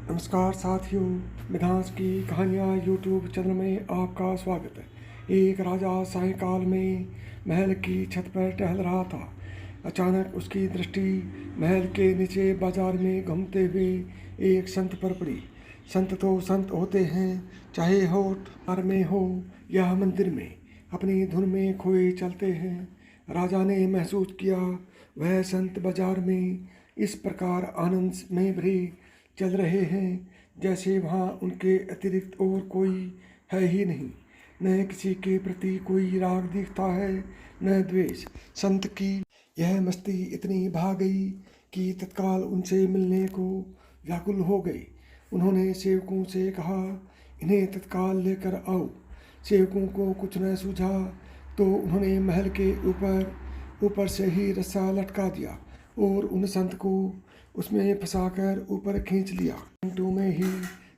नमस्कार साथियों, मिधांस की कहानियाँ यूट्यूब चैनल में आपका स्वागत है। एक राजा सायंकाल में महल की छत पर टहल रहा था। अचानक उसकी दृष्टि महल के नीचे बाजार में घूमते हुए एक संत पर पड़ी। संत तो संत होते हैं, चाहे होठ हार में हो या मंदिर में, अपनी धुन में खोए चलते हैं। राजा ने महसूस किया वह संत बाजार में इस प्रकार आनंद में भरे चल रहे हैं जैसे वहाँ उनके अतिरिक्त और कोई है ही नहीं। न किसी के प्रति कोई राग दिखता है, न द्वेष। संत की यह मस्ती इतनी भा गई कि तत्काल उनसे मिलने को व्याकुल हो गए। उन्होंने सेवकों से कहा, इन्हें तत्काल लेकर आओ। सेवकों को कुछ न सूझा तो उन्होंने महल के ऊपर से ही रस्सा लटका दिया और उन संत को उसमें फंसाकर ऊपर खींच लिया। मिनटों में ही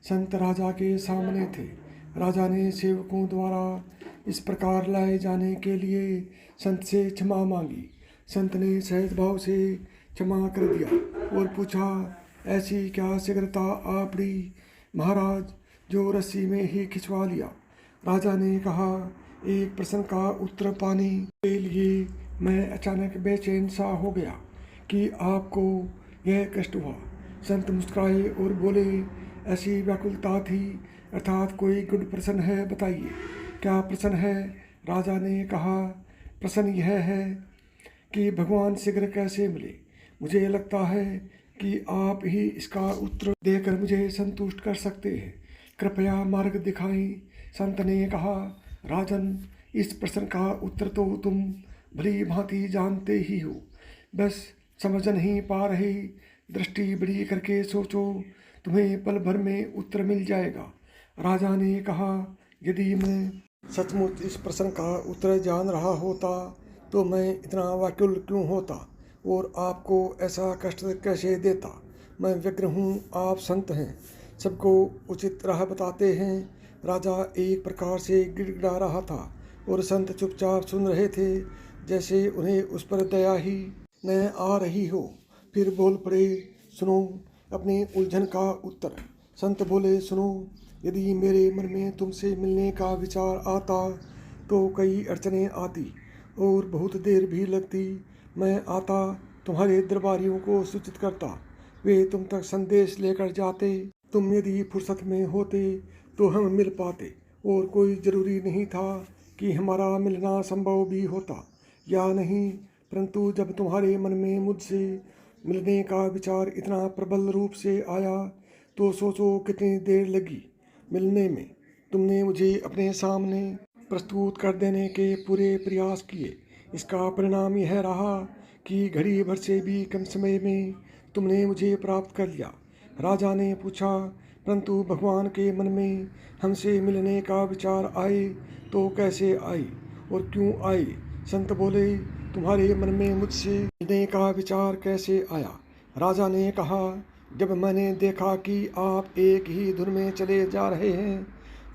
संत राजा के सामने थे। राजा ने सेवकों द्वारा इस प्रकार लाए जाने के लिए संत से क्षमा मांगी। संत ने सहज भाव से क्षमा कर दिया और पूछा, ऐसी क्या शीघ्रता आपड़ी महाराज, जो रस्सी में ही खिंचवा लिया। राजा ने कहा, एक प्रश्न का उत्तर पाने के लिए मैं अचानक बेचैन सा हो गया कि आपको यह कष्ट हुआ। संत मुस्कुराए और बोले, ऐसी व्याकुलता थी, अर्थात कोई गुड प्रश्न है, बताइए क्या प्रश्न है। राजा ने कहा, प्रश्न यह है कि भगवान शीघ्र कैसे मिले। मुझे लगता है कि आप ही इसका उत्तर देकर मुझे संतुष्ट कर सकते हैं। कृपया मार्ग दिखाएं। संत ने कहा, राजन, इस प्रश्न का उत्तर तो तुम भली भांति जानते ही हो, बस समझ नहीं पा रहे। दृष्टि बड़ी करके सोचो, तुम्हें पल भर में उत्तर मिल जाएगा। राजा ने कहा, यदि मैं सचमुच इस प्रश्न का उत्तर जान रहा होता तो मैं इतना व्याकुल क्यों होता और आपको ऐसा कष्ट कैसे देता। मैं व्यग्र हूँ, आप संत हैं, सबको उचित राह बताते हैं। राजा एक प्रकार से गिड़गिड़ा रहा था और संत चुपचाप सुन रहे थे, जैसे उन्हें उस पर दया ही न आ रही हो। फिर बोल पड़े, सुनो अपनी उलझन का उत्तर। संत बोले, सुनो, यदि मेरे मन में तुमसे मिलने का विचार आता तो कई अड़चनें आती और बहुत देर भी लगती। मैं आता, तुम्हारे दरबारियों को सूचित करता, वे तुम तक संदेश लेकर जाते। तुम यदि फुर्सत में होते तो हम मिल पाते और कोई जरूरी नहीं था कि हमारा मिलना संभव भी होता या नहीं। परंतु जब तुम्हारे मन में मुझसे मिलने का विचार इतना प्रबल रूप से आया तो सोचो कितनी देर लगी मिलने में। तुमने मुझे अपने सामने प्रस्तुत कर देने के पूरे प्रयास किए। इसका परिणाम यह रहा कि घड़ी भर से भी कम समय में तुमने मुझे प्राप्त कर लिया। राजा ने पूछा, परंतु भगवान के मन में हमसे मिलने का विचार आए तो कैसे आए और क्यों आए। संत बोले, तुम्हारे मन में मुझसे मिलने का विचार कैसे आया। राजा ने कहा, जब मैंने देखा कि आप एक ही धुन में चले जा रहे हैं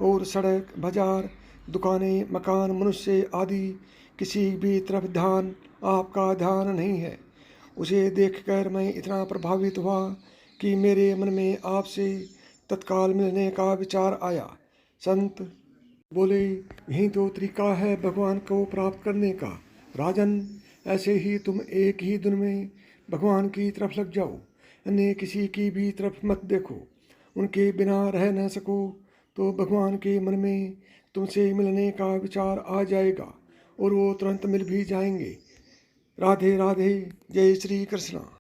और सड़क, बाजार, दुकानें, मकान, मनुष्य आदि किसी भी तरफ आपका ध्यान नहीं है, उसे देखकर मैं इतना प्रभावित हुआ कि मेरे मन में आपसे तत्काल मिलने का विचार आया। संत बोले, यही तो तरीका है भगवान को प्राप्त करने का। राजन, ऐसे ही तुम एक ही दिन में भगवान की तरफ लग जाओ, अन्य किसी की भी तरफ मत देखो। उनके बिना रह न सको तो भगवान के मन में तुमसे मिलने का विचार आ जाएगा और वो तुरंत मिल भी जाएंगे। राधे राधे, जय श्री कृष्ण।